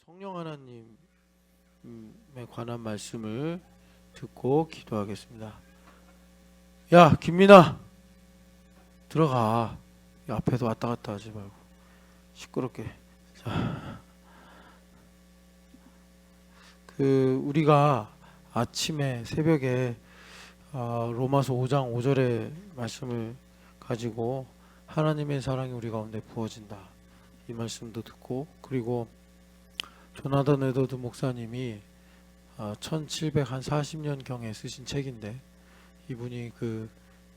성령 하나님에 관한 말씀을 듣고 기도하겠습니다. 야, 김민아, 들어가. 앞에서 왔다 갔다 하지 말고 시끄럽게. 자, 우리가 아침에 새벽에 로마서 5장 5절의 말씀을 가지고 하나님의 사랑이 우리 가운데 부어진다, 이 말씀도 듣고, 그리고 조나단 에드워드 목사님이 1740년 경에 쓰신 책인데, 이분이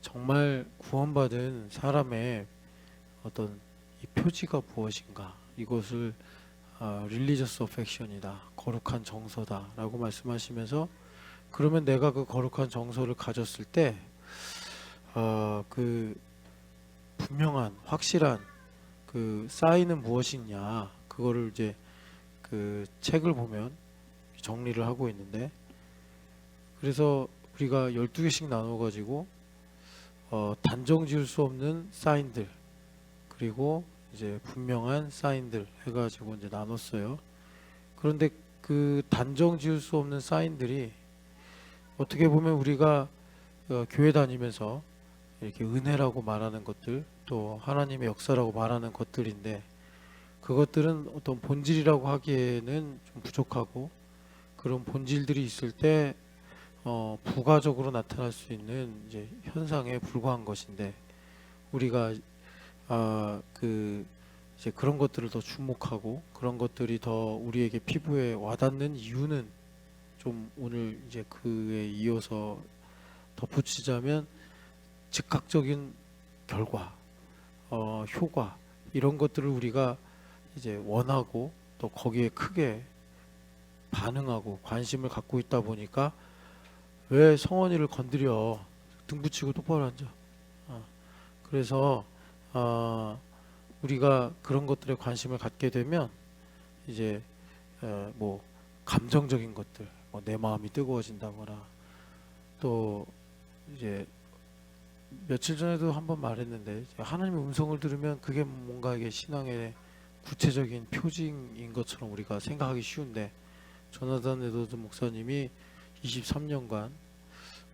정말 구원받은 사람의 어떤 이 표지가 무엇인가, 이것을 릴리저스 어펙션이다, 거룩한 정서다 라고 말씀하시면서, 그러면 내가 그 거룩한 정서를 가졌을 때 분명한 확실한 사인은 무엇이냐, 그거를 이제 책을 보면 정리를 하고 있는데, 그래서 우리가 12개씩 나눠 가지고 단정 지을 수 없는 사인들, 그리고 이제 분명한 사인들 해가지고 이제 나눴어요. 그런데 그 단정 지을 수 없는 사인들이 어떻게 보면 우리가 교회 다니면서 이렇게 은혜라고 말하는 것들, 또 하나님의 역사라고 말하는 것들인데, 그것들은 어떤 본질이라고 하기에는 좀 부족하고, 그런 본질들이 있을 때 부가적으로 나타날 수 있는 이제 현상에 불과한 것인데, 우리가 이제 그런 것들을 더 주목하고, 그런 것들이 더 우리에게 피부에 와닿는 이유는, 좀 오늘 이제 그에 이어서 덧붙이자면, 즉각적인 결과, 효과, 이런 것들을 우리가 이제 원하고, 또 거기에 크게 반응하고 관심을 갖고 있다 보니까, 왜 성원이를 건드려, 등 붙이고 똑바로 앉아. 그래서 우리가 그런 것들에 관심을 갖게 되면, 이제 뭐 감정적인 것들, 뭐 내 마음이 뜨거워진다거나, 또 이제 며칠 전에도 한번 말했는데, 하나님의 음성을 들으면 그게 뭔가 이게 신앙의 구체적인 표징인 것처럼 우리가 생각하기 쉬운데, 조나단 에드워드 목사님이 23년간,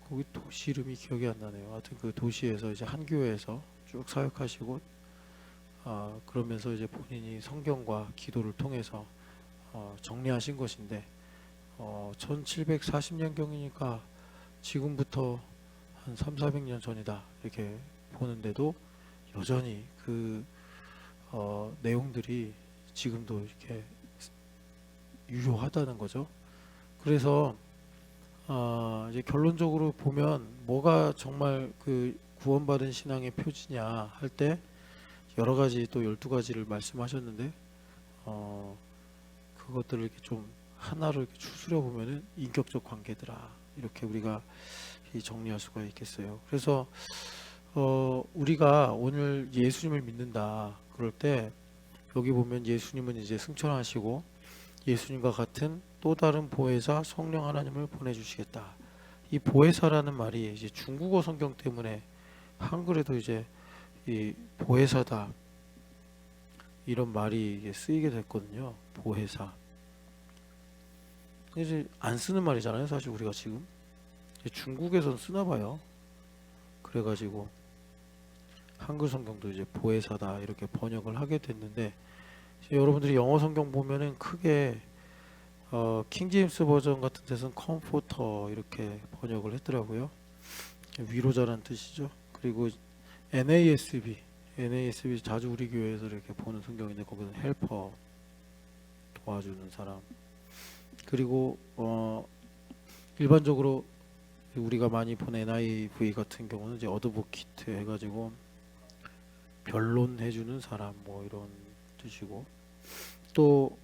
거기 도시 이름이 기억이 안 나네요. 하여튼 그 도시에서 이제 한 교회에서 쭉 사역하시고, 그러면서 이제 본인이 성경과 기도를 통해서 정리하신 것인데, 1740년 경이니까 지금부터 한 3, 400년 전이다 이렇게 보는데도, 여전히 내용들이 지금도 이렇게 유효하다는 거죠. 그래서 이제 결론적으로 보면, 뭐가 정말 구원받은 신앙의 표지냐 할 때, 여러 가지, 또 12가지를 말씀하셨는데, 그것들을 이렇게 좀 하나로 이렇게 추스려 보면은 인격적 관계더라, 이렇게 우리가 정리할 수가 있겠어요. 그래서 우리가 오늘 예수님을 믿는다 그럴 때, 여기 보면 예수님은 이제 승천하시고 예수님과 같은 또 다른 보혜사 성령 하나님을 보내주시겠다. 이 보혜사라는 말이 이제 중국어 성경 때문에 한글에도 이제 이 보혜사다, 이런 말이 쓰이게 됐거든요. 보혜사. 이제 안 쓰는 말이잖아요, 사실 우리가 지금. 중국에선 쓰나 봐요. 그래가지고 한글 성경도 이제 보혜사다 이렇게 번역을 하게 됐는데, 여러분들이 영어 성경 보면은 크게 킹제임스 버전 같은 데서는 컴포터 이렇게 번역을 했더라고요. 위로자란 뜻이죠. 그리고 NASB 자주 우리 교회에서 이렇게 보는 성경인데, 거기는 헬퍼, 도와주는 사람. 그리고 일반적으로 우리가 많이 본 NIV 같은 경우는 이제 어드보키트 해가지고 변론해주는 사람, 뭐 이런 뜻이고, 또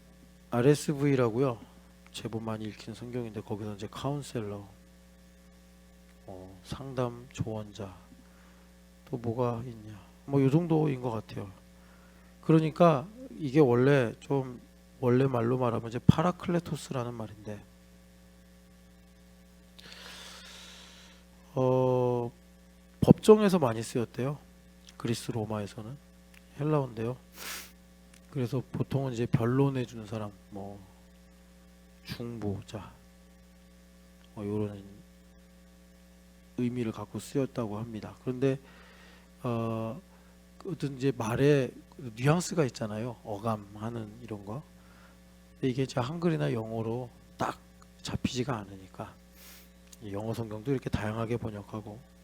RSV라고요. 제법 많이 읽힌 성경인데, 거기서 이제 카운셀러, 상담 조언자, 또 뭐가 있냐, 뭐 요 정도인 것 같아요. 그러니까 이게 원래 말로 말하면 이제 파라클레토스라는 말인데, 법정에서 많이 쓰였대요. 그리스 로마에서는 헬라어인데요. 그래서 보통은 이제 변론해 주는 사람, 뭐 중보자, 뭐 이런 의미를 갖고 쓰였다고 합니다. 그런데 어떤 이제 말에 뉘앙스가 있잖아요. 어감하는 이런 거. 근데 이게 이제 한글이나 영어로 딱 잡히지가 않으니까 영어 성경도 이렇게 다양하게 번역하고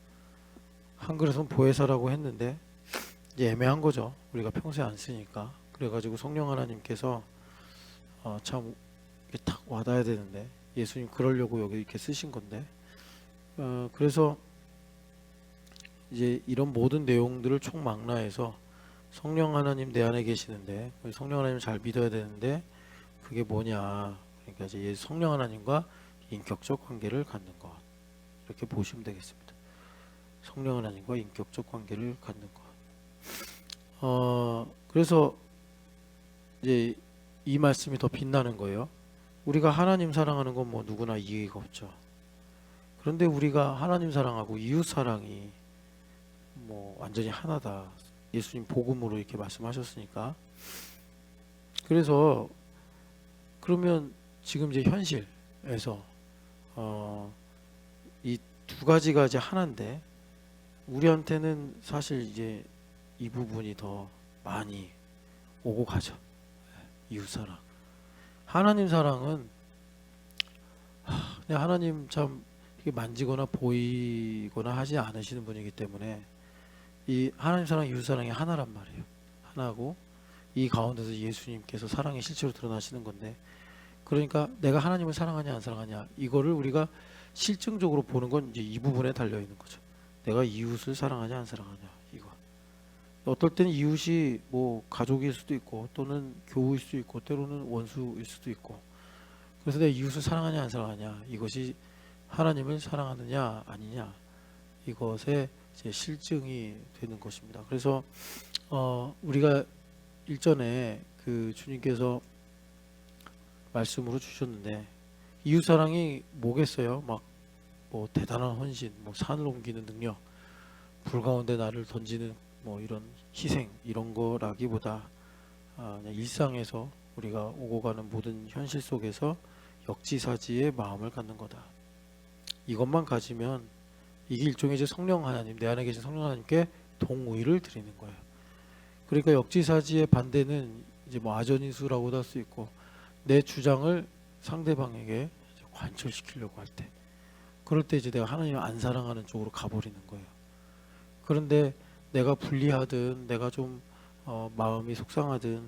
한글에서는 보혜사라고 했는데 이제 애매한 거죠. 우리가 평소에 안 쓰니까. 그래가지고 성령 하나님께서 참 이게 딱 와닿아야 되는데 예수님 그러려고 여기 이렇게 쓰신 건데 그래서 이제 이런 모든 내용들을 총망라해서 성령 하나님 내 안에 계시는데 성령 하나님 잘 믿어야 되는데 그게 뭐냐, 그러니까 이제 성령 하나님과 인격적 관계를 갖는 것, 이렇게 보시면 되겠습니다. 성령 하나님과 인격적 관계를 갖는 것. 그래서 이제 이 말씀이 더 빛나는 거예요. 우리가 하나님 사랑하는 건 뭐 누구나 이의가 없죠. 그런데 우리가 하나님 사랑하고 이웃 사랑이 뭐 완전히 하나다. 예수님 복음으로 이렇게 말씀하셨으니까. 그래서 그러면 지금 이제 현실에서 이 두 가지가 이제 하나인데 우리한테는 사실 이제 이 부분이 더 많이 오고 가죠. 이웃 사랑. 하나님 사랑은 그냥 하나님 참 이게 만지거나 보이거나 하지 않으시는 분이기 때문에 이 하나님 사랑, 이웃 사랑이 하나란 말이에요. 하나고 이 가운데서 예수님께서 사랑이 실제로 드러나시는 건데, 그러니까 내가 하나님을 사랑하냐 안 사랑하냐 이거를 우리가 실증적으로 보는 건 이제 이 부분에 달려 있는 거죠. 내가 이웃을 사랑하냐 안 사랑하냐 이거. 어떨 때는 이웃이 뭐 가족일 수도 있고 또는 교우일 수도 있고 때로는 원수일 수도 있고, 그래서 내가 이웃을 사랑하냐 안 사랑하냐 이것이 하나님을 사랑하느냐 아니냐 이것에 이제 실증이 되는 것입니다. 그래서 우리가 일전에 그 주님께서 말씀으로 주셨는데 이웃 사랑이 뭐겠어요? 막 뭐 대단한 헌신, 뭐 산을 옮기는 능력, 불 가운데 나를 던지는 뭐 이런 희생 이런 거라기보다 그냥 일상에서 우리가 오고 가는 모든 현실 속에서 역지사지의 마음을 갖는 거다. 이것만 가지면 이게 일종의 이제 성령 하나님, 내 안에 계신 성령 하나님께 동의를 드리는 거예요. 그러니까 역지사지의 반대는 이제 뭐 아전인수라고도 할 수 있고, 내 주장을 상대방에게 관철시키려고 할 때, 그럴 때 이제 내가 하나님을 안 사랑하는 쪽으로 가버리는 거예요. 그런데 내가 불리하든 내가 좀 마음이 속상하든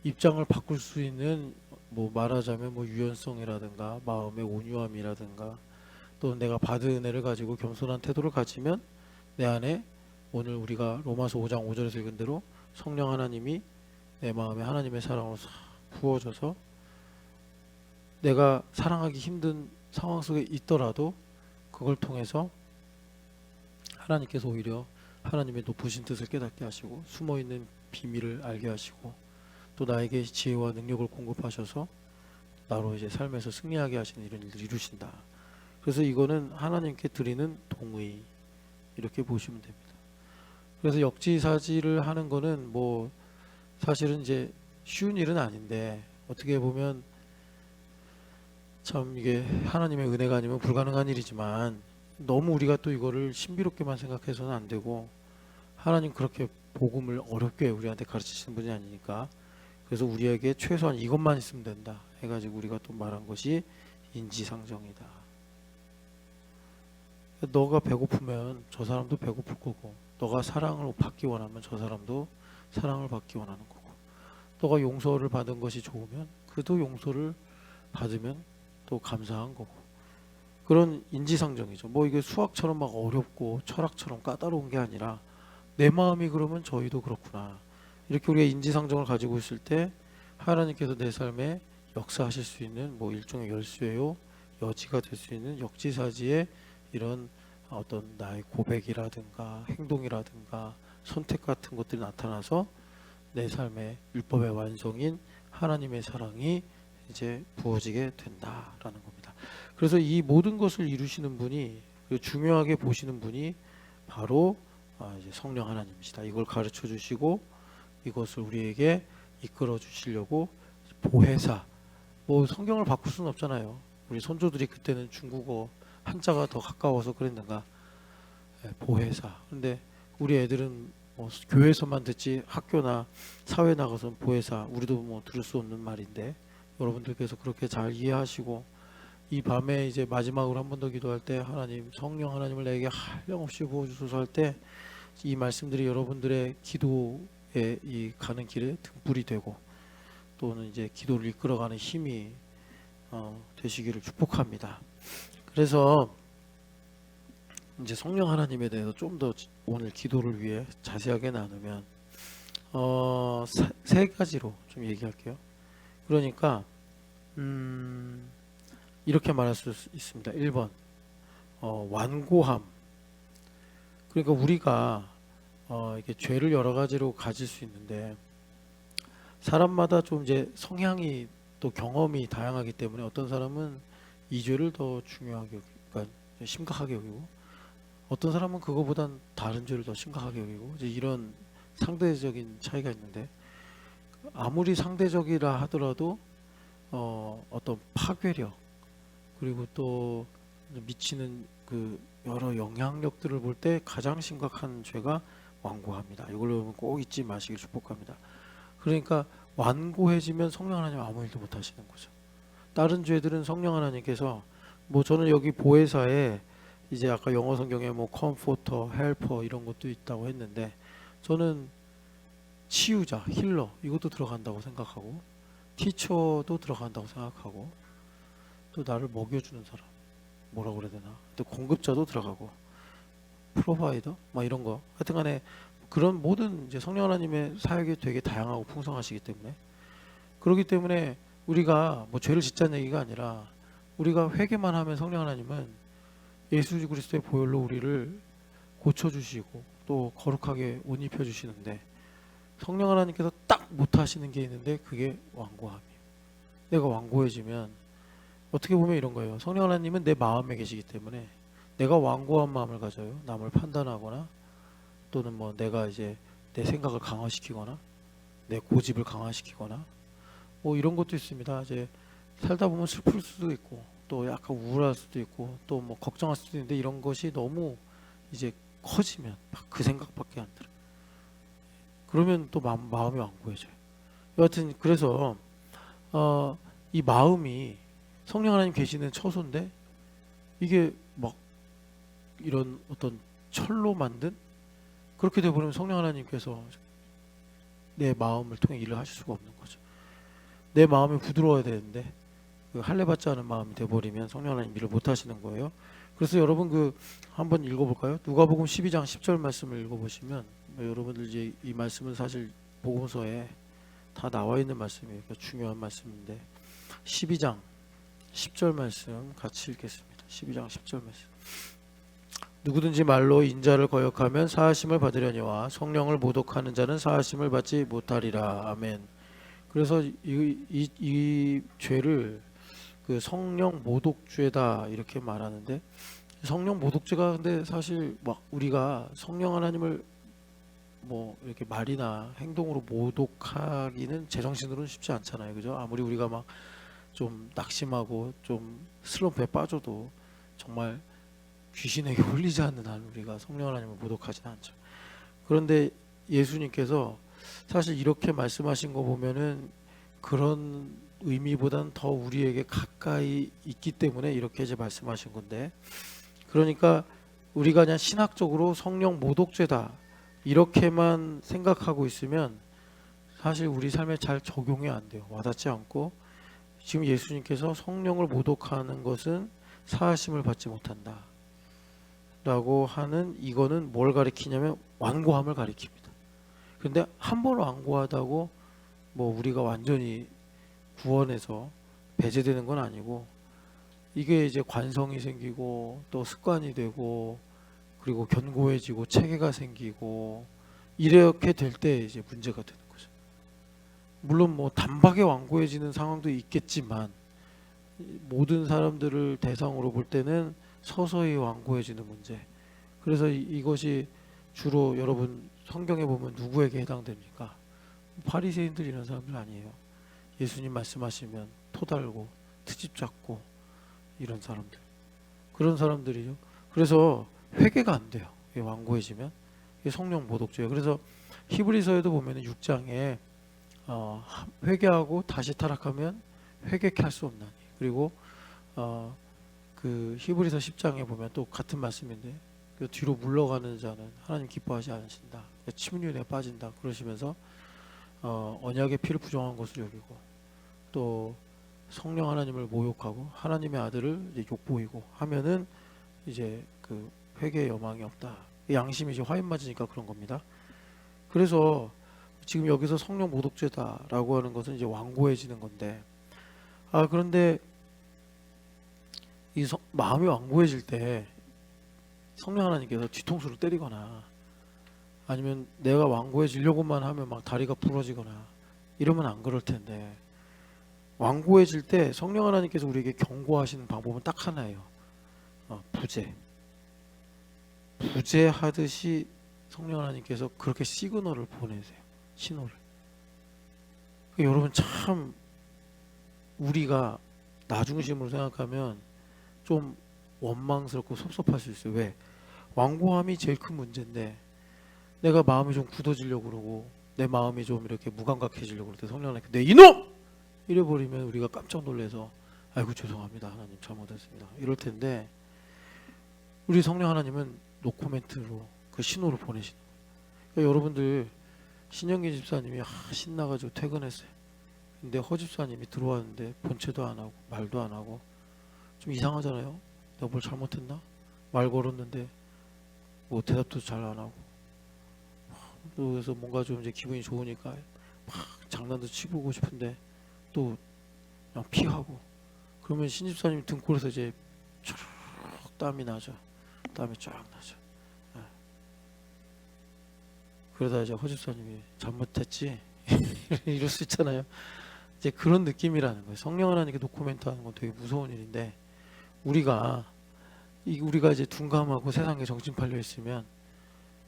입장을 바꿀 수 있는, 뭐 말하자면 뭐 유연성이라든가 마음의 온유함이라든가 또 내가 받은 은혜를 가지고 겸손한 태도를 가지면 내 안에 오늘 우리가 로마서 5장 5절에서 읽은 대로 성령 하나님이 내 마음에 하나님의 사랑으로 싹 부어져서 내가 사랑하기 힘든 상황 속에 있더라도 그걸 통해서 하나님께서 오히려 하나님의 높으신 뜻을 깨닫게 하시고 숨어있는 비밀을 알게 하시고 또 나에게 지혜와 능력을 공급하셔서 나로 이제 삶에서 승리하게 하시는 이런 일을 이루신다. 그래서 이거는 하나님께 드리는 동의, 이렇게 보시면 됩니다. 그래서 역지사지를 하는 거는 뭐 사실은 이제 쉬운 일은 아닌데 어떻게 보면 참 이게 하나님의 은혜가 아니면 불가능한 일이지만 너무 우리가 또 이거를 신비롭게만 생각해서는 안 되고, 하나님 그렇게 복음을 어렵게 우리한테 가르치시는 분이 아니니까, 그래서 우리에게 최소한 이것만 있으면 된다 해가지고 우리가 또 말한 것이 인지상정이다. 너가 배고프면 저 사람도 배고플 거고, 너가 사랑을 받기 원하면 저 사람도 사랑을 받기 원하는 거고, 너가 용서를 받은 것이 좋으면 그도 용서를 받으면 또 감사한 거고, 그런 인지상정이죠. 뭐 이게 수학처럼 막 어렵고 철학처럼 까다로운 게 아니라 내 마음이 그러면 저희도 그렇구나, 이렇게 우리가 인지상정을 가지고 있을 때 하나님께서 내 삶에 역사하실 수 있는 뭐 일종의 열쇠요 여지가 될 수 있는 역지사지의 이런 어떤 나의 고백이라든가 행동이라든가 선택 같은 것들이 나타나서 내 삶의 율법의 완성인 하나님의 사랑이 이제 부어지게 된다라는 겁니다. 그래서 이 모든 것을 이루시는 분이, 중요하게 보시는 분이 바로 이제 성령 하나님이시다. 이걸 가르쳐 주시고 이것을 우리에게 이끌어 주시려고 보혜사, 뭐 성경을 바꿀 수는 없잖아요. 우리 선조들이 그때는 중국어 한자가 더 가까워서 그랬는가. 보혜사. 근데 우리 애들은 뭐 교회에서만 듣지 학교나 사회 나가서는 보혜사, 우리도 뭐 들을 수 없는 말인데 여러분들께서 그렇게 잘 이해하시고 이 밤에 이제 마지막으로 한 번 더 기도할 때 하나님, 성령 하나님을 내게 한량없이 부어주소서 할 때 이 말씀들이 여러분들의 기도에 이 가는 길에 등불이 되고 또는 이제 기도를 이끌어가는 힘이 되시기를 축복합니다. 그래서 이제 성령 하나님에 대해서 좀 더 오늘 기도를 위해 자세하게 나누면 세 가지로 좀 얘기할게요. 그러니까 이렇게 말할 수 있습니다. 1번 완고함. 그러니까 우리가 이게 죄를 여러 가지로 가질 수 있는데 사람마다 좀 이제 성향이 또 경험이 다양하기 때문에 어떤 사람은 이 죄를 더 중요하게 그러니까 심각하게 여기고 어떤 사람은 그거보단 다른 죄를 더 심각하게 여기고 이제 이런 상대적인 차이가 있는데 아무리 상대적이라 하더라도 어떤 파괴력 그리고 또 미치는 그 여러 영향력들을 볼 때 가장 심각한 죄가 완고합니다. 이걸로 꼭 잊지 마시길 축복합니다. 그러니까 완고해지면 성령 하나님 아무 일도 못 하시는 거죠. 다른 죄들은 성령 하나님께서 뭐 저는 여기 보혜사에 이제 아까 영어 성경에 뭐 컴포터, 헬퍼 이런 것도 있다고 했는데 저는 치유자, 힐러 이것도 들어간다고 생각하고 티처도 들어간다고 생각하고 또 나를 먹여주는 사람 뭐라고 그래야 되나 또 공급자도 들어가고 프로바이더 막 이런 거 하여튼간에 그런 모든 이제 성령 하나님의 사역이 되게 다양하고 풍성하시기 때문에 그렇기 때문에 우리가 뭐 죄를 짓자는 얘기가 아니라 우리가 회개만 하면 성령 하나님은 예수 그리스도의 보혈로 우리를 고쳐주시고 또 거룩하게 옷 입혀주시는데 성령 하나님께서 딱 못하시는 게 있는데 그게 완고함이에요. 내가 완고해지면 어떻게 보면 이런 거예요. 성령 하나님은 내 마음에 계시기 때문에 내가 완고한 마음을 가져요. 남을 판단하거나 또는 뭐 내가 이제 내 생각을 강화시키거나 내 고집을 강화시키거나 뭐 이런 것도 있습니다. 이제 살다 보면 슬플 수도 있고 또 약간 우울할 수도 있고 또 뭐 걱정할 수도 있는데 이런 것이 너무 이제 커지면 막 그 생각밖에 안 들어요. 그러면 또 마음이 완고해져요. 여하튼 그래서 이 마음이 성령 하나님 계시는 처소인데 이게 막 이런 어떤 철로 만든 그렇게 되어버리면 성령 하나님께서 내 마음을 통해 일을 하실 수가 없는 거죠. 내 마음이 부드러워야 되는데 그 할례받지 않은 마음이 돼버리면 성령 하나님 일을 못 하시는 거예요. 그래서 여러분 그 한번 읽어볼까요? 누가복음 12장 10절 말씀을 읽어보시면 여러분들 이제 이 말씀은 사실 복음서에 다 나와 있는 말씀이에요. 그러니까 중요한 말씀인데 12장 10절 말씀 같이 읽겠습니다. 12장 10절 말씀. 누구든지 말로 인자를 거역하면 사하심을 받으려니와 성령을 모독하는 자는 사하심을 받지 못하리라. 아멘. 그래서 이 죄를 그 성령 모독죄다 이렇게 말하는데 성령 모독죄가 근데 사실 막 우리가 성령 하나님을 뭐 이렇게 말이나 행동으로 모독하기는 제정신으로는 쉽지 않잖아요. 그죠? 아무리 우리가 막 좀 낙심하고 좀 슬럼프에 빠져도 정말 귀신에게 홀리지 않는 한 우리가 성령 하나님을 모독하지는 않죠. 그런데 예수님께서 사실 이렇게 말씀하신 거 보면은 그런 의미보다는 더 우리에게 가까이 있기 때문에 이렇게 이제 말씀하신 건데 그러니까 우리가 그냥 신학적으로 성령 모독죄다 이렇게만 생각하고 있으면 사실 우리 삶에 잘 적용이 안 돼요. 와닿지 않고 지금 예수님께서 성령을 모독하는 것은 사하심을 받지 못한다 라고 하는 이거는 뭘 가리키냐면 완고함을 가리킵니다. 근데 한 번 완고하다고 뭐 우리가 완전히 구원에서 배제되는 건 아니고 이게 이제 관성이 생기고 또 습관이 되고 그리고 견고해지고 체계가 생기고 이렇게 될 때 이제 문제가 되는 거죠. 물론 뭐 단박에 완고해지는 상황도 있겠지만 모든 사람들을 대상으로 볼 때는 서서히 완고해지는 문제. 그래서 이것이 주로 여러분 성경에 보면 누구에게 해당됩니까? 바리새인들 이런 사람들 아니에요. 예수님 말씀하시면 토달고 트집 잡고 이런 사람들, 그런 사람들이죠. 그래서 회개가 안 돼요. 완고해지면 이게 성령 모독죄예요. 그래서 히브리서에도 보면 6장에 회개하고 다시 타락하면 회개케 할 수 없나니, 그리고 그 히브리서 10장에 보면 또 같은 말씀인데, 그 뒤로 물러가는 자는 하나님 기뻐하지 않으신다, 침륜에 빠진다 그러시면서 언약의 피를 부정한 것을 여기고, 또 성령 하나님을 모욕하고 하나님의 아들을 이제 욕보이고 하면은 이제 그 회개의 여망이 없다. 양심이 이제 화인 맞으니까 그런 겁니다. 그래서 지금 여기서 성령 모독죄다라고 하는 것은 이제 완고해지는 건데, 그런데 이 마음이 완고해질 때 성령 하나님께서 뒤통수를 때리거나 아니면 내가 완고해지려고만 하면 막 다리가 부러지거나 이러면 안 그럴 텐데, 완고해질 때 성령 하나님께서 우리에게 경고하시는 방법은 딱 하나예요. 부재하듯이 성령 하나님께서 그렇게 시그널을 보내세요. 신호를. 여러분 참 우리가 나 중심으로 생각하면 좀 원망스럽고 섭섭할 수 있어요. 왜? 완고함이 제일 큰 문제인데 내가 마음이 좀 굳어지려고 그러고 내 마음이 좀 이렇게 무감각해지려고 그럴 때 성령 하나님께 내 이놈! 이래버리면 우리가 깜짝 놀라서 아이고 죄송합니다 하나님 잘못했습니다 이럴 텐데, 우리 성령 하나님은 노코멘트로 그 신호를 보내시는 거예요. 그러니까 여러분들 신영기 집사님이 신나가지고 퇴근했어요. 근데 허 집사님이 들어왔는데 본체도 안 하고 말도 안 하고 좀 이상하잖아요. 내가 뭘 잘못했나? 말 걸었는데 뭐 대답도 잘 안 하고, 그래서 뭔가 좀 이제 기분이 좋으니까 막 장난도 치고 싶은데 또 그냥 피하고, 그러면 신집사님 등골에서 이제 쭉 땀이 나죠. 땀이 쫙 나죠. 그러다 이제 허집사님이 잘못했지 이럴 수 있잖아요. 이제 그런 느낌이라는 거예요. 성령 하나님께 노코멘트 하는 건 되게 무서운 일인데, 우리가 이제 둔감하고 세상에 정신 팔려 있으면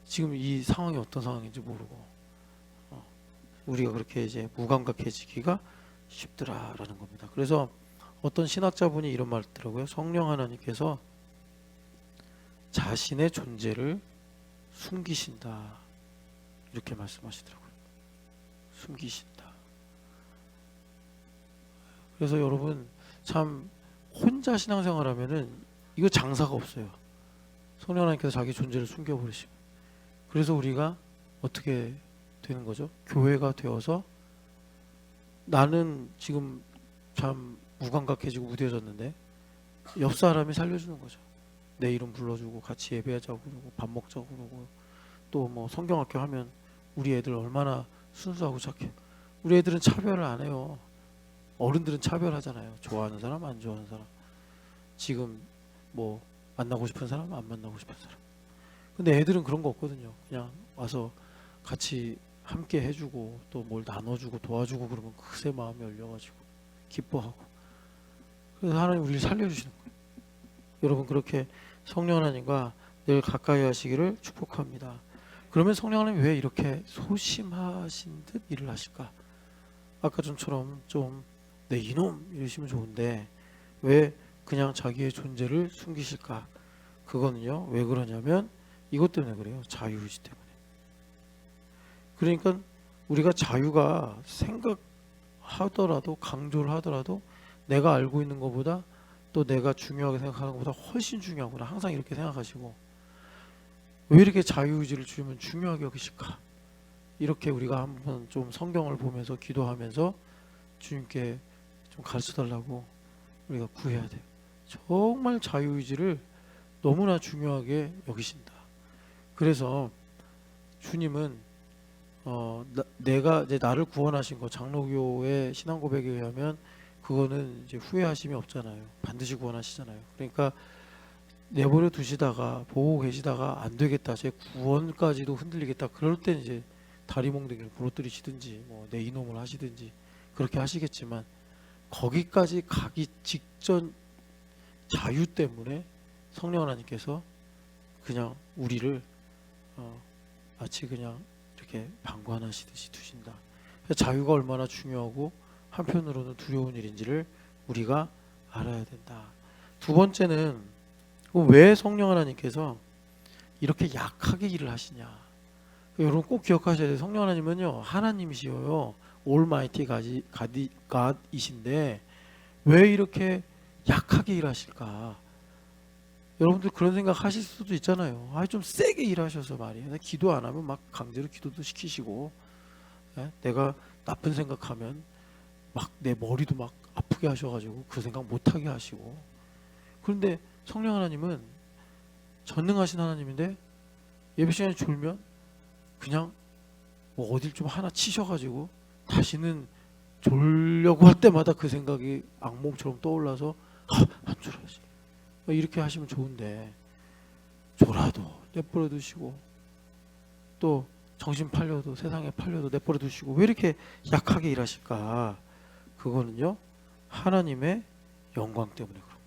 지금 이 상황이 어떤 상황인지 모르고 우리가 그렇게 이제 무감각해지기가 쉽더라라는 겁니다. 그래서 어떤 신학자분이 이런 말 했더라고요. 성령 하나님께서 자신의 존재를 숨기신다 이렇게 말씀하시더라고요. 숨기신다. 그래서 여러분 참 혼자 신앙생활하면은 이거 장사가 없어요. 성령 하나님께서 자기 존재를 숨겨버리시고, 그래서 우리가 어떻게 되는 거죠? 교회가 되어서 나는 지금 참 무감각해지고 무뎌졌는데 옆 사람이 살려주는 거죠. 내 이름 불러주고 같이 예배하자고 그러고 밥 먹자고 그러고, 또 뭐 성경학교 하면 우리 애들 얼마나 순수하고 착해. 우리 애들은 차별을 안 해요. 어른들은 차별하잖아요. 좋아하는 사람 안 좋아하는 사람, 지금 뭐 만나고 싶은 사람 안 만나고 싶은 사람. 근데 애들은 그런 거 없거든요. 그냥 와서 같이 함께 해주고 또 뭘 나눠주고 도와주고 그러면 그새 마음이 열려가지고 기뻐하고, 그래서 하나님 우리를 살려주시는 거예요. 여러분 그렇게 성령 하나님과 늘 가까이 하시기를 축복합니다. 그러면 성령 하나님 왜 이렇게 소심하신 듯 일을 하실까? 아까 전처럼 좀 내 이놈 이러시면 좋은데 왜 그냥 자기의 존재를 숨기실까? 그거는요 왜 그러냐면 이것 때문에 그래요. 자유의지 때문에. 그러니까 우리가 자유가 생각하더라도 강조를 하더라도 내가 알고 있는 것보다 또 내가 중요하게 생각하는 것보다 훨씬 중요하구나 항상 이렇게 생각하시고, 왜 이렇게 자유의지를 주면 중요하게 여기실까? 이렇게 우리가 한번 좀 성경을 보면서 기도하면서 주님께 좀 가르쳐달라고 우리가 구해야 돼요. 정말 자유의지를 너무나 중요하게 여기신다. 그래서 주님은 내가 이제 나를 구원하신 거, 장로교의 신앙 고백에 의하면 그거는 이제 후회하심이 없잖아요. 반드시 구원하시잖아요. 그러니까 내버려 두시다가 보고 계시다가 안 되겠다, 제 구원까지도 흔들리겠다, 그럴 때 이제 다리 몽둥이를 부러뜨리시든지 뭐 내 이놈을 하시든지 그렇게 하시겠지만, 거기까지 가기 직전 자유 때문에 성령 하나님께서 그냥 우리를 마치 그냥 이렇게 방관하시듯이 두신다. 자유가 얼마나 중요하고 한편으로는 두려운 일인지를 우리가 알아야 된다. 두 번째는 왜 성령 하나님께서 이렇게 약하게 일을 하시냐. 여러분 꼭 기억하셔야 돼요. 성령 하나님은요 하나님이시여요. 올마이티 갓이신데 왜 이렇게 약하게 일하실까? 여러분들 그런 생각 하실 수도 있잖아요. 좀 세게 일하셔서 말이에요. 기도 안 하면 막 강제로 기도도 시키시고, 내가 나쁜 생각하면 막 내 머리도 막 아프게 하셔가지고 그 생각 못하게 하시고. 그런데 성령 하나님은 전능하신 하나님인데 예배 시간에 졸면 그냥 뭐 어딜 좀 하나 치셔가지고 다시는 졸려고 할 때마다 그 생각이 악몽처럼 떠올라서 안 졸아야지 이렇게 하시면 좋은데 졸아도 내버려 두시고 또 정신 팔려도 세상에 팔려도 내버려 두시고 왜 이렇게 약하게 일하실까? 그거는요 하나님의 영광 때문에 그런 거예요.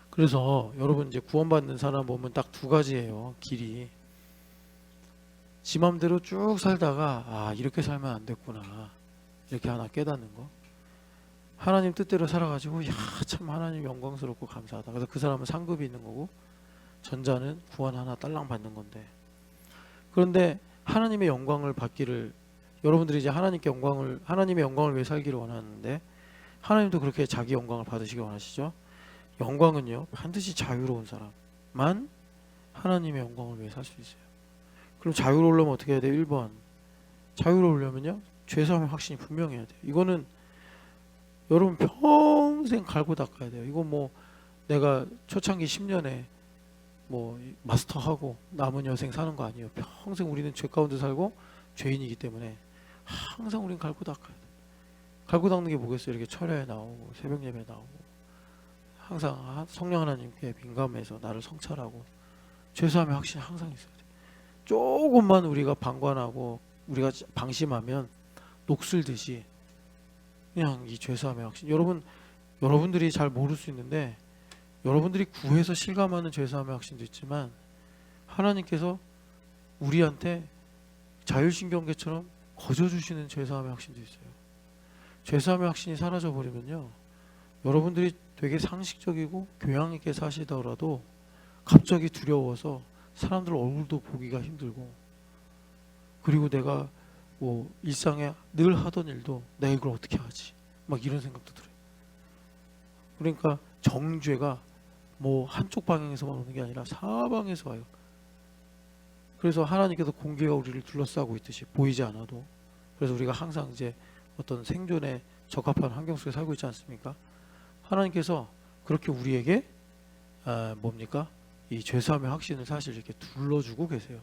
그래서 여러분 이제 구원받는 사람 보면 딱 두 가지예요. 길이 지 맘대로 쭉 살다가 이렇게 살면 안 됐구나 이렇게 하나 깨닫는 거, 하나님 뜻대로 살아가지고 참 하나님 영광스럽고 감사하다. 그래서 그 사람은 상급이 있는 거고 전자는 구원 하나 딸랑 받는 건데, 그런데 하나님의 영광을 받기를 여러분들이 이제 하나님의 영광을 위해 살기를 원하는데 하나님도 그렇게 자기 영광을 받으시기 원하시죠. 영광은요 반드시 자유로운 사람만 하나님의 영광을 위해 살 수 있어요. 그럼 자유로우려면 어떻게 해야 돼요? 1번 자유로우려면요 죄사함의 확신이 분명해야 돼요. 이거는 여러분 평생 갈고 닦아야 돼요. 이거 뭐 내가 초창기 10년에 뭐 마스터하고 남은 여생 사는 거 아니에요. 평생 우리는 죄 가운데 살고 죄인이기 때문에 항상 우리는 갈고 닦아야 돼요. 갈고 닦는 게 뭐겠어요? 이렇게 철야에 나오고 새벽 예배에 나오고 항상 성령 하나님께 민감해서 나를 성찰하고 죄사함의 확신이 항상 있어야 돼요. 조금만 우리가 방관하고 우리가 방심하면 녹슬듯이 그냥 이 죄사함의 확신, 여러분들이 잘 모를 수 있는데 여러분들이 구해서 실감하는 죄사함의 확신도 있지만 하나님께서 우리한테 자율신경계처럼 거저주시는 죄사함의 확신도 있어요. 죄사함의 확신이 사라져 버리면요 여러분들이 되게 상식적이고 교양 있게 사시더라도 갑자기 두려워서 사람들 얼굴도 보기가 힘들고, 그리고 내가 뭐 일상에 늘 하던 일도 내가 이걸 어떻게 하지 막 이런 생각도 들어요. 그러니까 정죄가 뭐 한쪽 방향에서만 오는 게 아니라 사방에서 와요. 그래서 하나님께서 공기가 우리를 둘러싸고 있듯이 보이지 않아도, 그래서 우리가 항상 이제 어떤 생존에 적합한 환경 속에 살고 있지 않습니까? 하나님께서 그렇게 우리에게 뭡니까? 이 죄사함의 확신을 사실 이렇게 둘러주고 계세요.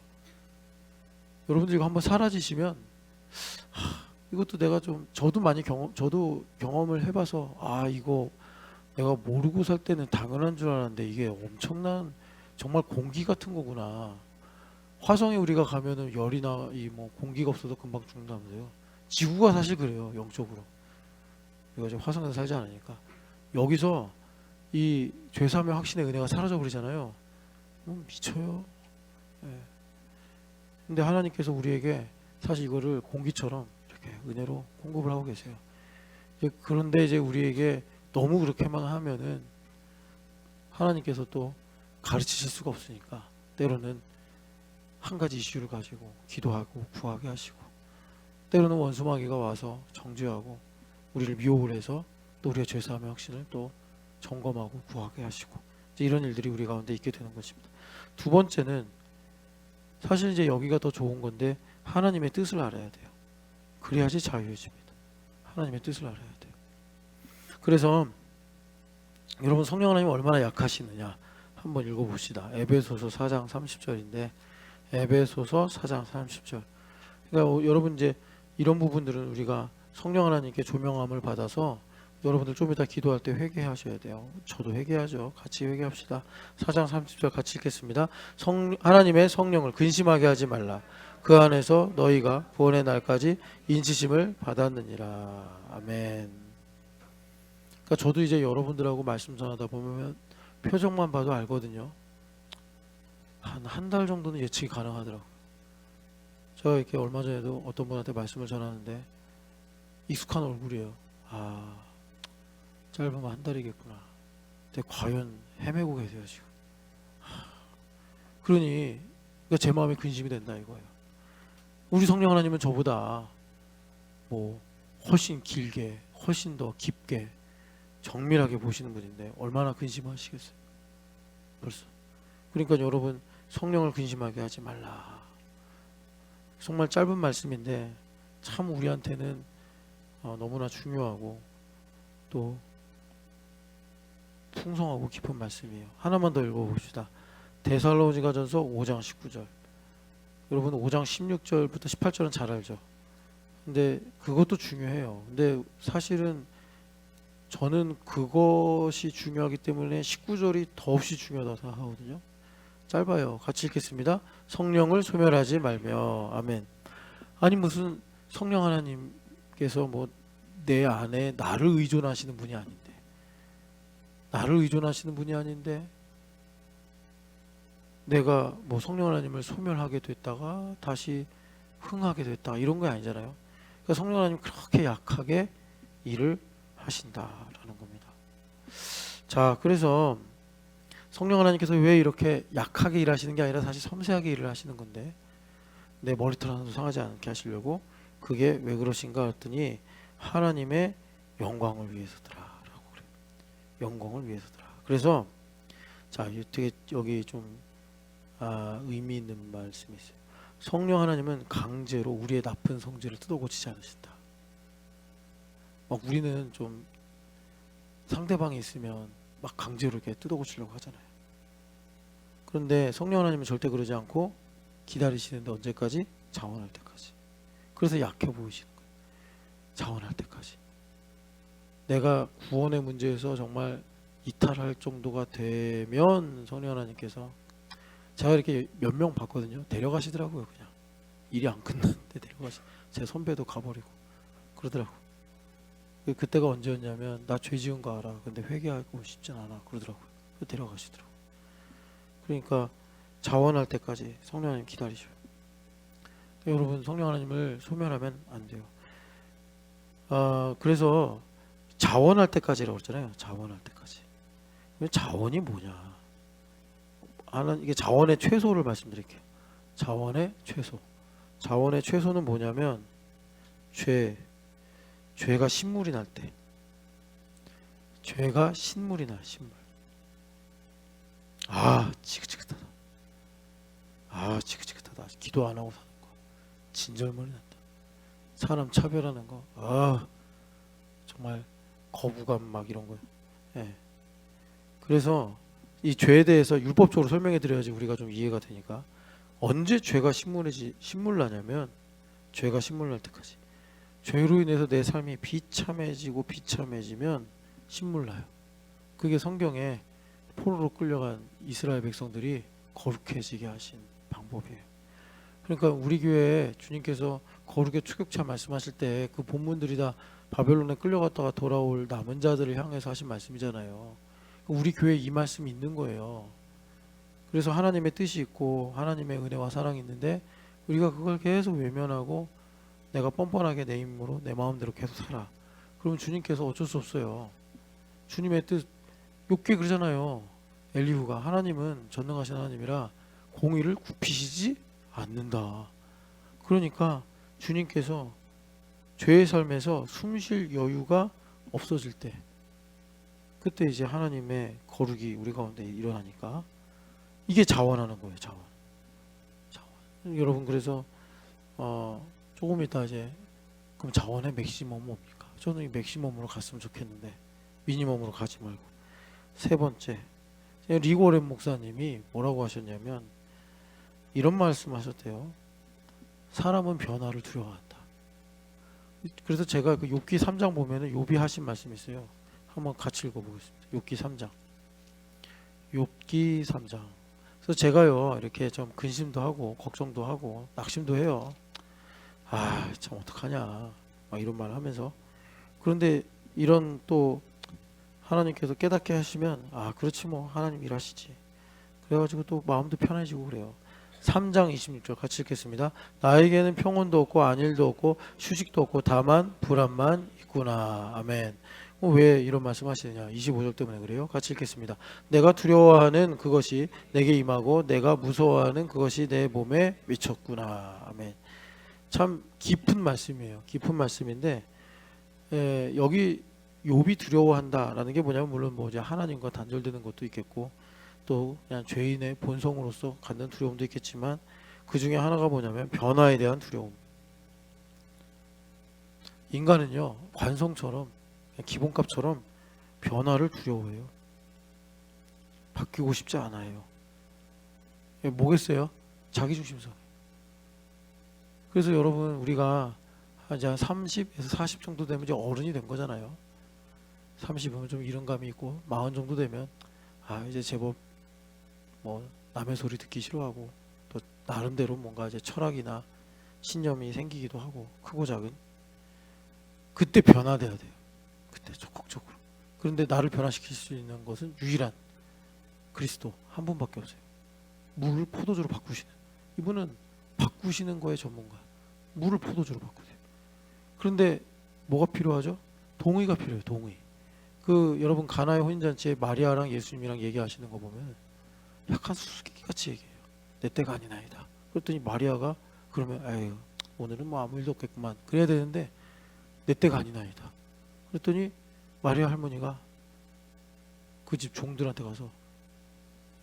여러분들 이거 한번 사라지시면 이것도 내가 저도 많이 저도 경험을 해봐서 이거 내가 모르고 살 때는 당연한 줄 알았는데 이게 엄청난 정말 공기 같은 거구나. 화성에 우리가 가면은 열이나 이 뭐 공기가 없어도 금방 죽는다면서요. 지구가 사실 그래요. 영적으로 우리가 지금 화성에서 살지 않으니까 여기서 이 죄사함의 확신의 은혜가 사라져 버리잖아요. 미쳐요. 근데 하나님께서 우리에게 사실 이거를 공기처럼 이렇게 은혜로 공급을 하고 계세요. 그런데 이제 우리에게 너무 그렇게만 하면은 하나님께서 또 가르치실 수가 없으니까 때로는 한 가지 이슈를 가지고 기도하고 구하게 하시고, 때로는 원수마귀가 와서 정죄하고 우리를 미혹을 해서 또 우리의 죄사함의 확신을 또 점검하고 구하게 하시고, 이제 이런 일들이 우리 가운데 있게 되는 것입니다. 두 번째는 사실 이제 여기가 더 좋은 건데 하나님의 뜻을 알아야 돼요. 그래야지 자유해집니다. 하나님의 뜻을 알아야 돼요. 그래서 여러분 성령 하나님 얼마나 약하시느냐 한번 읽어봅시다. 에베소서 4장 30절인데 에베소서 4장 30절. 그러니까 여러분 이제 이런 부분들은 우리가 성령 하나님께 조명함을 받아서 여러분들 좀 이따 기도할 때 회개하셔야 돼요. 저도 회개하죠. 같이 회개합시다. 4장 30절 같이 읽겠습니다. 하나님의 성령을 근심하게 하지 말라. 그 안에서 너희가 구원의 날까지 인치심을 받았느니라. 아멘. 그러니까 저도 이제 여러분들하고 말씀 전하다 보면 표정만 봐도 알거든요. 한 달 정도는 예측이 가능하더라고요. 제가 이렇게 얼마 전에도 어떤 분한테 말씀을 전하는데 익숙한 얼굴이에요. 아, 짧으면 한 달이겠구나. 근데 과연 헤매고 계세요 지금. 그러니 그러니까 제 마음에 근심이 된다 이거예요. 우리 성령 하나님은 저보다 뭐 훨씬 길게, 훨씬 더 깊게, 정밀하게 보시는 분인데 얼마나 근심하시겠어요. 벌써. 그러니까 여러분, 성령을 근심하게 하지 말라. 정말 짧은 말씀인데 참 우리한테는 너무나 중요하고 또 풍성하고 깊은 말씀이에요. 하나만 더 읽어봅시다. 데살로니가전서 5장 19절. 여러분 5장 16절부터 18절은 잘 알죠. 근데 그것도 중요해요. 근데 사실은 저는 그것이 중요하기 때문에 19절이 더없이 중요하다고 생각하거든요. 짧아요. 같이 읽겠습니다. 성령을 소멸하지 말며. 아멘. 아니 무슨 성령 하나님께서 뭐 내 안에 나를 의존하시는 분이 아닌데, 나를 의존하시는 분이 아닌데 내가 뭐 성령 하나님을 소멸하게 됐다가 다시 흥하게 됐다 이런 거 아니잖아요. 그러니까 성령 하나님 그렇게 약하게 일을 하신다라는 겁니다. 자, 그래서 성령 하나님께서 왜 이렇게 약하게 일하시는 게 아니라 사실 섬세하게 일을 하시는 건데 내 머리털 하나도 상하지 않게 하시려고, 그게 왜 그러신가 했더니 하나님의 영광을 위해서더라라고 그래요. 영광을 위해서더라. 그래서 자, 되게 여기 좀 의미 있는 말씀이 있어요. 성령 하나님은 강제로 우리의 나쁜 성질을 뜯어고치지 않으신다. 막 우리는 좀 상대방이 있으면 막 강제로 이렇게 뜯어고치려고 하잖아요. 그런데 성령 하나님은 절대 그러지 않고 기다리시는데 언제까지? 자원할 때까지. 그래서 약해 보이시는 거예요. 자원할 때까지. 내가 구원의 문제에서 정말 이탈할 정도가 되면 성령 하나님께서, 제가 이렇게 몇 명 봤거든요. 데려가시더라고요. 그냥 일이 안 끝났는데 제 선배도 가버리고 그러더라고. 그때가 언제였냐면 나 죄 지은 거 알아. 근데 회개하고 싶진 않아. 그러더라고요. 데려가시더라고. 그러니까 자원할 때까지 성령 하나님 기다리셔요. 여러분, 성령 하나님을 소멸하면 안 돼요. 그래서 자원할 때까지라고 그랬잖아요. 자원할 때까지. 자원이 뭐냐? 이게 자원의 최소를 말씀드릴게요. 자원의 최소. 자원의 최소는 뭐냐면 죄가 신물이 날 때. 죄가 신물이 나, 신물. 지긋지긋하다. 지긋지긋하다. 기도 안 하고 사는 거. 진절머리 난다. 사람 차별하는 거. 정말 거부감 막 이런 거요. 예. 그래서 이 죄에 대해서 율법적으로 설명해 드려야지 우리가 좀 이해가 되니까. 언제 죄가 신물 나냐면 죄가 신물 날 때까지. 죄로 인해서 내 삶이 비참해지면 신물 나요. 그게 성경에 포로로 끌려간 이스라엘 백성들이 거룩해지게 하신 방법이에요. 그러니까 우리 교회에 주님께서 거룩의 추격차 말씀하실 때 그 본문들이 다 바벨론에 끌려갔다가 돌아올 남은 자들을 향해서 하신 말씀이잖아요. 우리 교회에 이 말씀이 있는 거예요. 그래서 하나님의 뜻이 있고 하나님의 은혜와 사랑이 있는데 우리가 그걸 계속 외면하고 내가 뻔뻔하게 내 힘으로 내 마음대로 계속 살아. 그러면 주님께서 어쩔 수 없어요. 주님의 뜻, 욥기 그러잖아요. 엘리후가 하나님은 전능하신 하나님이라 공의를 굽히시지 않는다. 그러니까 주님께서 죄의 삶에서 숨쉴 여유가 없어질 때, 그때 이제 하나님의 거룩이 우리 가운데 일어나니까 이게 자원하는 거예요. 자원. 여러분, 그래서 조금 이따 이제 그럼 자원의 맥시멈은 뭡니까? 저는 이 맥시멈으로 갔으면 좋겠는데 미니멈으로 가지 말고. 세 번째, 리고렌 목사님이 뭐라고 하셨냐면 이런 말씀하셨대요. 사람은 변화를 두려워한다. 그래서 제가 그 욥기 3장 보면은 욥이 하신 말씀이 있어요. 한번 같이 읽어보겠습니다. 욥기 3장. 욥기 3장. 그래서 제가요 이렇게 좀 근심도 하고 걱정도 하고 낙심도 해요. 참 어떡하냐 막 이런 말 하면서. 그런데 이런 또 하나님께서 깨닫게 하시면 아 그렇지 뭐 하나님 일하시지. 그래가지고 또 마음도 편해지고 그래요. 3장 26절 같이 읽겠습니다. 나에게는 평온도 없고 안일도 없고 휴식도 없고 다만 불안만 있구나. 아멘. 왜 이런 말씀 하시느냐. 25절 때문에 그래요. 같이 읽겠습니다. 내가 두려워하는 그것이 내게 임하고 내가 무서워하는 그것이 내 몸에 미쳤구나. 아멘. 참 깊은 말씀이에요. 깊은 말씀인데 여기 욥이 두려워한다라는 게 뭐냐면 물론 뭐 이제 하나님과 단절되는 것도 있겠고 또 그냥 죄인의 본성으로서 갖는 두려움도 있겠지만 그 중에 하나가 뭐냐면 변화에 대한 두려움. 인간은요 관성처럼 기본값처럼 변화를 두려워해요. 바뀌고 싶지 않아요. 뭐겠어요? 자기중심성. 그래서 여러분 우리가 이제 한 30에서 40 정도 되면 이제 어른이 된 거잖아요. 30이면 좀 이른감이 있고 40 정도 되면 아 이제 제법 뭐 남의 소리 듣기 싫어하고 또 나름대로 뭔가 이제 철학이나 신념이 생기기도 하고 크고 작은 그때 변화돼야 돼요. 그때 적극적으로. 그런데 나를 변화시킬 수 있는 것은 유일한 그리스도 한 분밖에 없어요. 물을 포도주로 바꾸시는 이분은 바꾸시는 거에 전문가. 물을 포도주로 바꾸세요. 그런데 뭐가 필요하죠? 동의가 필요해요. 동의. 그 여러분 가나의 혼인잔치에 마리아랑 예수님이랑 얘기하시는 거 보면 약간 수수께끼같이 얘기해요. 내 때가 아니나이다. 그랬더니 마리아가 그러면 아유 오늘은 뭐 아무 일도 없겠구만 그래야 되는데 내 때가 아니나이다. 그랬더니 마리아 할머니가 그 집 종들한테 가서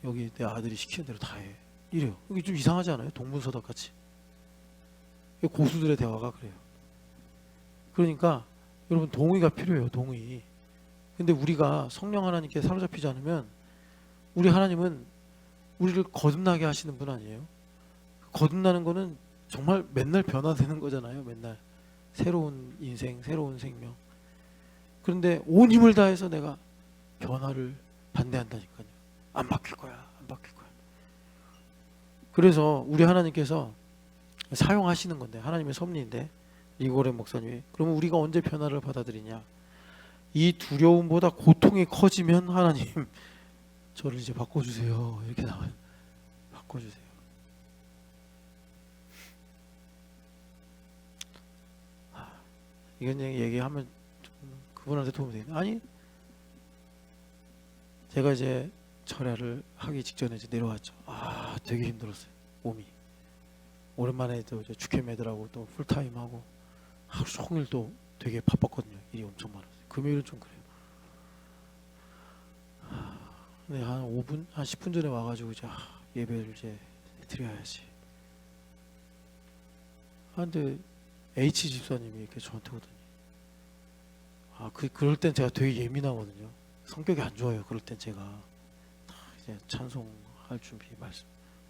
여기 내 아들이 시키는 대로 다 해. 이래요. 이게 좀 이상하지 않아요? 동문서답 같이. 고수들의 대화가 그래요. 그러니까 여러분 동의가 필요해요. 동의. 근데 우리가 성령 하나님께 사로잡히지 않으면 우리 하나님은 우리를 거듭나게 하시는 분 아니에요? 거듭나는 거는 정말 맨날 변화되는 거잖아요. 맨날 새로운 인생, 새로운 생명. 그런데 온 힘을 다해서 내가 변화를 반대한다니까요. 안 바뀔 거야. 안 바뀔 거야. 그래서 우리 하나님께서 사용하시는 건데 하나님의 섭리인데 리고레 목사님이 그러면 우리가 언제 변화를 받아들이냐. 이 두려움보다 고통이 커지면 하나님 저를 이제 바꿔주세요. 이렇게 나와요. 바꿔주세요. 이건 얘기하면 좀 그분한테 도움이 되겠네. 아니 제가 이제 철야를 하기 직전에 이제 내려왔죠. 아 되게 힘들었어요. 몸이 오랜만에 또 이제 축회매들하고 또 풀타임하고 하루 종일 또 되게 바빴거든요. 일이 엄청 많았어요. 금요일은 좀 그래요. 네, 한 5분, 한 10분 전에 와가지고 이제 예배를 이제 드려야지. 근데 H 집사님이 이렇게 저한테 오더니 그럴 땐 제가 되게 예민하거든요. 성격이 안 좋아요. 그럴 땐 제가 이제 찬송할 준비 말씀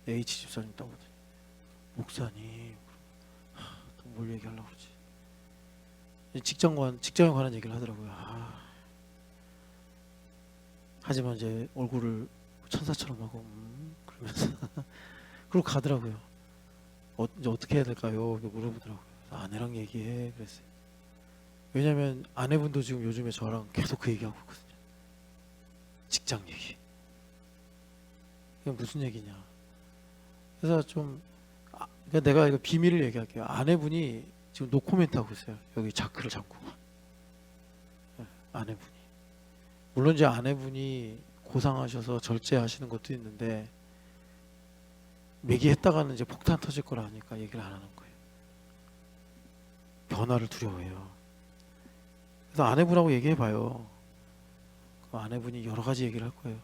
H 집사님 딱 오더니 목사님 또 뭘 얘기하려고 그러지. 직장에 관한 얘기를 하더라고요. 하지만 이제 얼굴을 천사처럼 하고 그러면서 그러고 가더라고요. 이제 어떻게 해야 될까요? 물어보더라고요. 아내랑 얘기해 그랬어요. 왜냐면 아내분도 지금 요즘에 저랑 계속 그 얘기하고 있거든요. 직장 얘기. 이게 무슨 얘기냐. 그래서 좀 그러니까 내가 이거 비밀을 얘기할게요. 아내분이 지금 노코멘트 하고 있어요. 여기 자크를 잡고. 아내분이. 물론 이제 아내분이 고상하셔서 절제하시는 것도 있는데 매기했다가는 이제 폭탄 터질 거라 하니까 얘기를 안 하는 거예요. 변화를 두려워해요. 그래서 아내분하고 얘기해봐요. 그 아내분이 여러 가지 얘기를 할 거예요.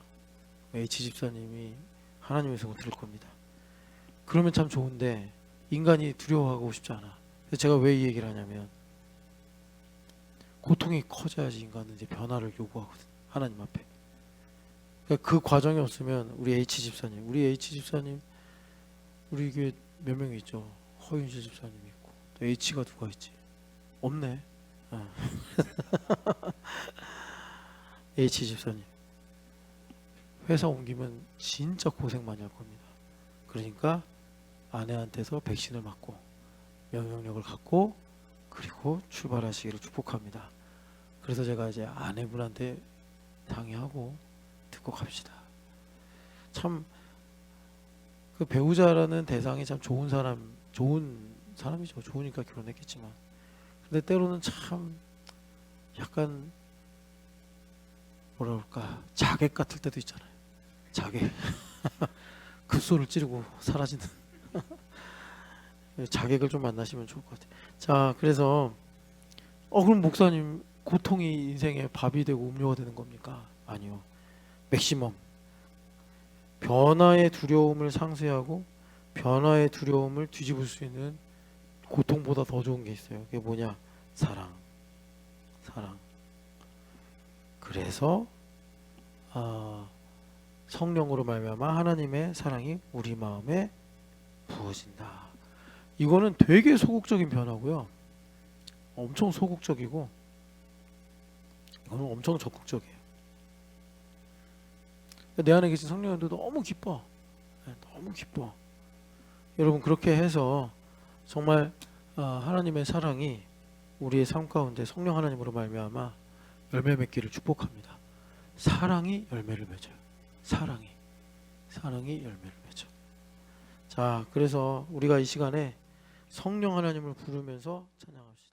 H 집사님이 하나님의 성을 들을 겁니다. 그러면 참 좋은데 인간이 두려워하고 싶지 않아. 그래서 제가 왜 이 얘기를 하냐면 고통이 커져야지 인간은 이제 변화를 요구하거든. 하나님 앞에. 그러니까 그 과정이 없으면 우리 H 집사님 우리 교회 몇 명이 있죠. 허윤실 집사님이 있고 또 H가 누가 있지? 없네. H 집사님 회사 옮기면 진짜 고생 많이 할 겁니다. 그러니까 아내한테서 백신을 맞고 면역력을 갖고 그리고 출발하시기를 축복합니다. 그래서 제가 이제 아내분한테 당해하고 듣고 갑시다. 참 그 배우자라는 대상이 참 좋은 사람이죠. 좋으니까 결혼했겠지만, 근데 때로는 참 약간 뭐라 그럴까, 자객 같을 때도 있잖아요. 자객. 급소를 찌르고 사라지는 자객을 좀 만나시면 좋을 것 같아요. 자, 그래서 그럼 목사님, 고통이 인생의 밥이 되고 음료가 되는 겁니까? 아니요. 맥시멈. 변화의 두려움을 상쇄하고 변화의 두려움을 뒤집을 수 있는 고통보다 더 좋은 게 있어요. 그게 뭐냐? 사랑. 사랑. 그래서 성령으로 말미암아 하나님의 사랑이 우리 마음에 부어진다. 이거는 되게 소극적인 변화고요. 엄청 소극적이고, 이거는 엄청 적극적이에요. 내 안에 계신 성령님도 너무 기뻐. 너무 기뻐. 여러분, 그렇게 해서 정말 하나님의 사랑이 우리의 삶 가운데 성령 하나님으로 말미암아 열매 맺기를 축복합니다. 사랑이 열매를 맺어요. 사랑이 열매를 맺어. 자, 그래서 우리가 이 시간에 성령 하나님을 부르면서 찬양합시다.